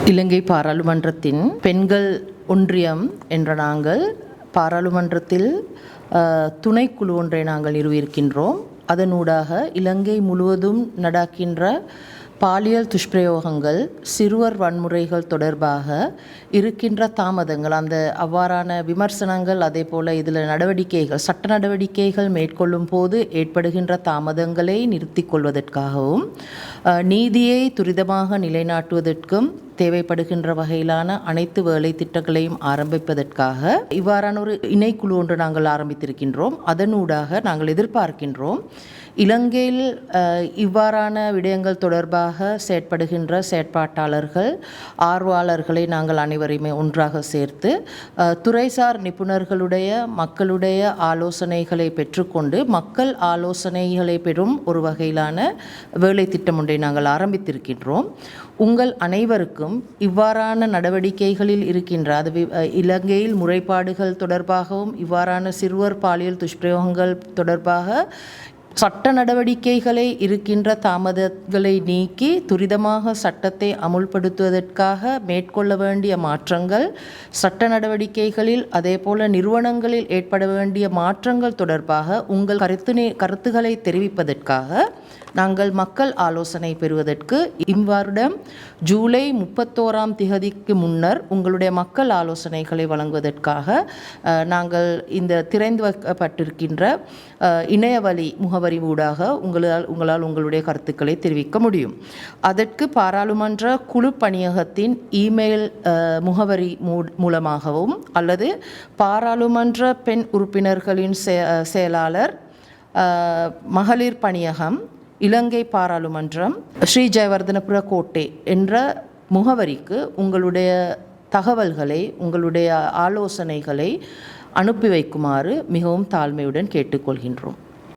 இலங்கை பாராளுமன்றத்தின் பெண்கள் ஒன்றியம் என்ற நாங்கள் பாராளுமன்றத்தில் துணைக்குழு ஒன்றை நாங்கள் நிறுவியிருக்கின்றோம். அதனூடாக இலங்கை முழுவதும் நடக்கின்ற பாலியல் துஷ்பிரயோகங்கள், சிறுவர் வன்முறைகள் தொடர்பாக இருக்கின்ற தாமதங்கள், அவ்வாறான விமர்சனங்கள், அதே போல் இதில் நடவடிக்கைகள், சட்ட நடவடிக்கைகள் மேற்கொள்ளும் போது ஏற்படுகின்ற தாமதங்களை நிறுத்தி கொள்வதற்காகவும் நீதியை துரிதமாக நிலைநாட்டுவதற்கும் தேவைப்படுகின்ற வகையிலான அனைத்து வேலை திட்டங்களையும் ஆரம்பிப்பதற்காக இவ்வாறான ஒரு இணைக்குழு ஒன்று நாங்கள் ஆரம்பித்திருக்கின்றோம். அதனூடாக நாங்கள் எதிர்பார்க்கின்றோம் இலங்கையில் இவ்வாறான விடயங்கள் தொடர்பாக செயற்படுகின்ற செயற்பாட்டாளர்கள், ஆர்வலர்களை நாங்கள் அனைவரையுமே ஒன்றாக சேர்த்து துறைசார் நிபுணர்களுடைய மக்களுடைய ஆலோசனைகளை பெற்றுக்கொண்டு மக்கள் ஆலோசனைகளை பெறும் ஒரு வகையிலான வேலை திட்டம் ஒன்றை நாங்கள் ஆரம்பித்திருக்கின்றோம். உங்கள் அனைவருக்கும் இவ்வாறான நடவடிக்கைகளில் இருக்கின்ற இலங்கையில் முறைப்பாடுகள் தொடர்பாகவும் இவ்வாறான சிறுவர் பாலியல் துஷ்பிரயோகங்கள் தொடர்பாக சட்ட நடவடிக்கைகளை இருக்கின்ற தாமதங்களை நீக்கி துரிதமாக சட்டத்தை அமுல்படுத்துவதற்காக மேற்கொள்ள வேண்டிய மாற்றங்கள், சட்ட நடவடிக்கைகளில் அதேபோல நிறுவனங்களில் ஏற்பட வேண்டிய மாற்றங்கள் தொடர்பாக உங்கள் கருத்துக்களை தெரிவிப்பதற்காக நாங்கள் மக்கள் ஆலோசனை பெறுவதற்கு இவ்வருடம் ஜூலை 31 முன்னர் உங்களுடைய மக்கள் ஆலோசனைகளை வழங்குவதற்காக நாங்கள் இந்த திறந்து வைக்கப்பட்டிருக்கின்ற இணையவழி முகவரி ஊடாக உங்களால் உங்களுடைய கருத்துக்களை தெரிவிக்க முடியும். அதற்கு பாராளுமன்ற குழு பணியகத்தின் இமெயில் முகவரி மூலமாகவும் அல்லது பாராளுமன்ற பெண் உறுப்பினர்களின் செயலாளர், மகளிர் பணியகம், இலங்கை பாராளுமன்றம், ஸ்ரீ ஜெயவர்தனபுர கோட்டை என்ற முகவரிக்கு உங்களுடைய தகவல்களை, உங்களுடைய ஆலோசனைகளை அனுப்பி வைக்குமாறு மிகவும் தாழ்மையுடன் கேட்டுக்கொள்கின்றோம்.